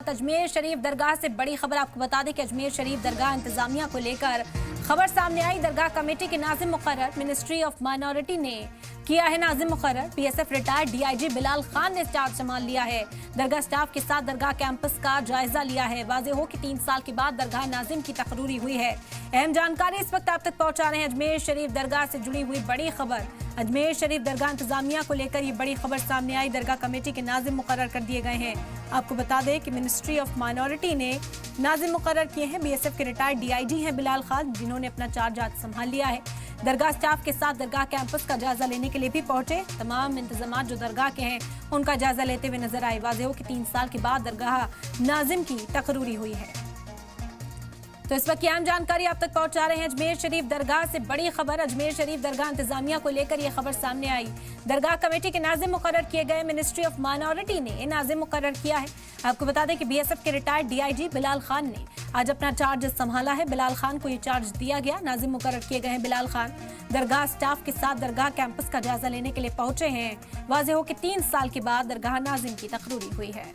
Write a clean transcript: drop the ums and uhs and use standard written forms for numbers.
अजमेर शरीफ दरगाह से बड़ी खबर आपको बता दें कि अजमेर शरीफ दरगाह इंतजामिया को लेकर खबर सामने आई। दरगाह कमेटी के नाजिम मुकर्रर मिनिस्ट्री ऑफ माइनॉरिटी ने किया है नाजिम मुकर्रर। BSF retired DIG Bilal Khan ने चार्ज संभाल लिया है। दरगाह स्टाफ के साथ दरगाह कैंपस का जायजा लिया है। वाज़ेह हो कि 3 साल के बाद दरगाह नाजिम की तकरूरी हुई है। अहम जानकारी इस वक्त आप तक पहुंचा रहे हैं अजमेर शरीफ दरगाह से जुड़ी हुई बड़ी खबर। अजमेर शरीफ दरगाह इंतजामिया को लेकर ये बड़ी खबर सामने आई। दरगाह कमेटी के नाजिम मुकर्रर कर दिए गए हैं। आपको बता दें कि मिनिस्ट्री ऑफ माइनॉरिटी ने नाजिम मुकर्रर किए हैं। बीएसएफ के रिटायर्ड डीआईजी हैं बिलाल खान, जिन्होंने अपना चार्ज आज संभाल लिया है। दरगाह स्टाफ के साथ दरगाह कैंपस का जायजा लेने के लिए भी पहुंचे। तमाम इंतजाम जो दरगाह के हैं उनका जायजा लेते हुए नजर आए। वाज़ेह हो कि 3 साल के बाद दरगाह नाजिम की तकरूरी हुई है। तो इस वक्त की अहम जानकारी आप तक पहुंचा रहे हैं अजमेर शरीफ दरगाह से बड़ी खबर। अजमेर शरीफ दरगाह इंतजामिया को लेकर यह खबर सामने आई। दरगाह कमेटी के नाजिम मुकर्रर किए गए। मिनिस्ट्री ऑफ माइनॉरिटी ने नाजिम मुकर्रर किया है। आपको बता दें कि बीएसएफ के रिटायर्ड डीआईजी बिलाल खान ने आज अपना चार्ज संभाला है। बिलाल खान को ये चार्ज दिया गया। नाजिम मुकर्रर किए गए हैं बिलाल खान। दरगाह स्टाफ के साथ दरगाह कैंपस का जायजा लेने के लिए पहुंचे हैं। वाज़ेह हो कि 3 साल के बाद दरगाह नाजिम की तकरूरी हुई है।